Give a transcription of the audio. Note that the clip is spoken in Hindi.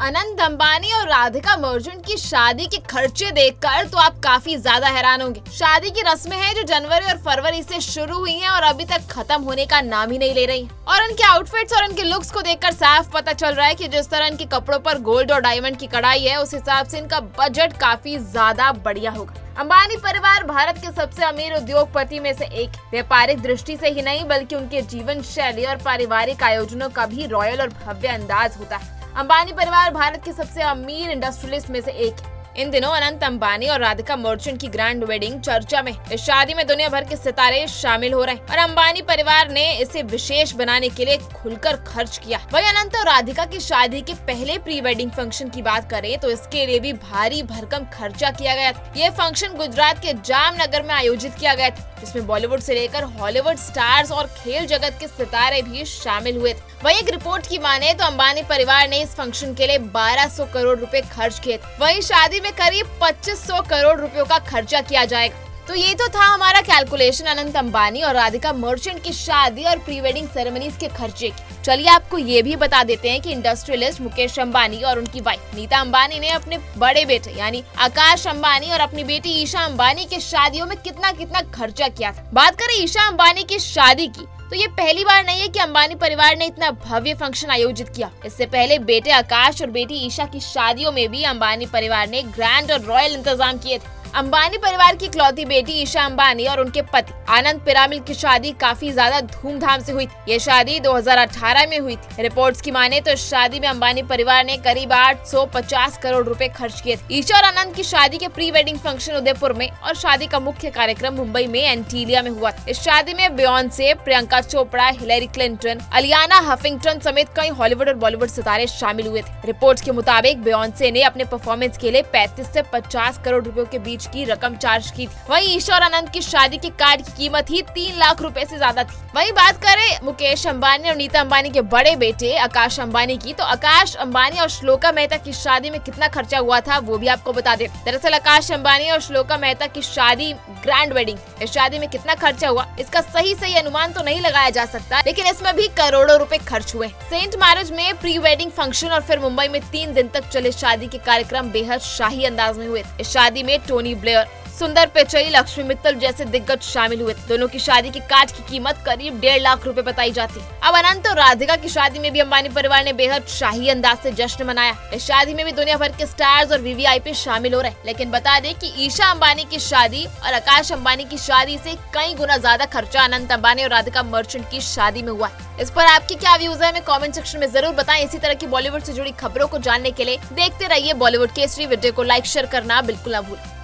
अनंत अंबानी और राधिका मर्चेंट की शादी के खर्चे देखकर तो आप काफी ज्यादा हैरान होंगे। शादी की रस्में हैं जो जनवरी और फरवरी से शुरू हुई हैं और अभी तक खत्म होने का नाम ही नहीं ले रही हैं। और उनके आउटफिट्स और उनके लुक्स को देखकर साफ पता चल रहा है कि जिस तरह इनके कपड़ों पर गोल्ड और डायमंड की कढ़ाई है, उस हिसाब से इनका बजट काफी ज्यादा बढ़िया होगा। अंबानी परिवार भारत के सबसे अमीर उद्योगपति में से एक। व्यापारिक दृष्टि से ही नहीं बल्कि उनके जीवन शैली और पारिवारिक आयोजनों का भी रॉयल और भव्य अंदाज होता है। अंबानी परिवार भारत के सबसे अमीर इंडस्ट्रियलिस्ट में से एक है। इन दिनों अनंत अंबानी और राधिका मर्चेंट की ग्रैंड वेडिंग चर्चा में। इस शादी में दुनिया भर के सितारे शामिल हो रहे हैं और अंबानी परिवार ने इसे विशेष बनाने के लिए खुलकर खर्च किया। वहीं अनंत और राधिका की शादी के पहले प्री वेडिंग फंक्शन की बात करें तो इसके लिए भी भारी भरकम खर्चा किया गया था। ये फंक्शन गुजरात के जामनगर में आयोजित किया गया था, जिसमें बॉलीवुड से लेकर हॉलीवुड स्टार्स और खेल जगत के सितारे भी शामिल हुए थे। वहीं एक रिपोर्ट की माने तो अंबानी परिवार ने इस फंक्शन के लिए 1200 करोड़ रुपए खर्च किए थे। वहीं शादी में करीब 2500 करोड़ रुपयों का खर्चा किया जाएगा। तो ये तो था हमारा कैलकुलेशन अनंत अंबानी और राधिका मर्चेंट की शादी और प्री वेडिंग सेरेमनीज के खर्चे की। चलिए आपको ये भी बता देते हैं कि इंडस्ट्रियलिस्ट मुकेश अंबानी और उनकी वाइफ नीता अंबानी ने अपने बड़े बेटे यानी आकाश अंबानी और अपनी बेटी ईशा अंबानी की शादियों में कितना कितना खर्चा किया था। बात करें ईशा अंबानी की शादी की तो ये पहली बार नहीं है कि अंबानी परिवार ने इतना भव्य फंक्शन आयोजित किया। इससे पहले बेटे आकाश और बेटी ईशा की शादियों में भी अंबानी परिवार ने ग्रैंड और रॉयल इंतजाम किए थे। अंबानी परिवार की इकलौती बेटी ईशा अंबानी और उनके पति आनंद पिरामल की शादी काफी ज्यादा धूमधाम से हुई थी। ये शादी 2018 में हुई थी। रिपोर्ट्स की माने तो इस शादी में अंबानी परिवार ने करीब 850 करोड़ रुपए खर्च किए थे। ईशा और आनंद की शादी के प्री वेडिंग फंक्शन उदयपुर में और शादी का मुख्य कार्यक्रम मुंबई में एंटीलिया में हुआ। इस शादी में Beyonce, Priyanka Chopra, Hillary Clinton, Aliana Huffington समेत कई हॉलीवुड और बॉलीवुड सितारे शामिल हुए थे। रिपोर्ट्स के मुताबिक बियॉन्से ने अपने परफॉर्मेंस के लिए 35 से 50 करोड़ रुपयों के बीच की रकम चार्ज की थी। वहीं ईशा और आनंद की शादी के कार्ड की कीमत ही 3 लाख रुपए से ज्यादा थी। वहीं बात करें मुकेश अंबानी और नीता अंबानी के बड़े बेटे आकाश अंबानी की तो आकाश अंबानी और श्लोका मेहता की शादी में कितना खर्चा हुआ था वो भी आपको बता दे। दरअसल आकाश अंबानी और श्लोका मेहता की शादी ग्रैंड वेडिंग, इस शादी में कितना खर्चा हुआ इसका सही अनुमान तो नहीं लगाया जा सकता, लेकिन इसमें भी करोड़ों रुपए खर्च हुए। सेंट मैरिज में प्री वेडिंग फंक्शन और फिर मुंबई में 3 दिन तक चले शादी के कार्यक्रम बेहद शाही अंदाज में हुए। इस शादी में टोनी ब्लेयर, सुंदर पिचई, लक्ष्मी मित्तल जैसे दिग्गज शामिल हुए। दोनों की शादी के कार्ड की कीमत करीब 1.5 लाख रुपए बताई जाती है। अब अनंत और राधिका की शादी में भी अंबानी परिवार ने बेहद शाही अंदाज से जश्न मनाया। इस शादी में भी दुनिया भर के स्टार्स और वीवीआईपी शामिल हो रहे हैं। लेकिन बता दें कि ईशा अंबानी की शादी और आकाश अंबानी की शादी से कई गुना ज्यादा खर्चा अनंत अंबानी और राधिका मर्चेंट की शादी में हुआ है। इस पर आपकी क्या व्यूज है हमें कमेंट सेक्शन में जरूर बताएं। इसी तरह की बॉलीवुड से जुड़ी खबरों को जानने के लिए देखते रहिए बॉलीवुड केसरी। वीडियो को लाइक शेयर करना बिल्कुल ना भूलें।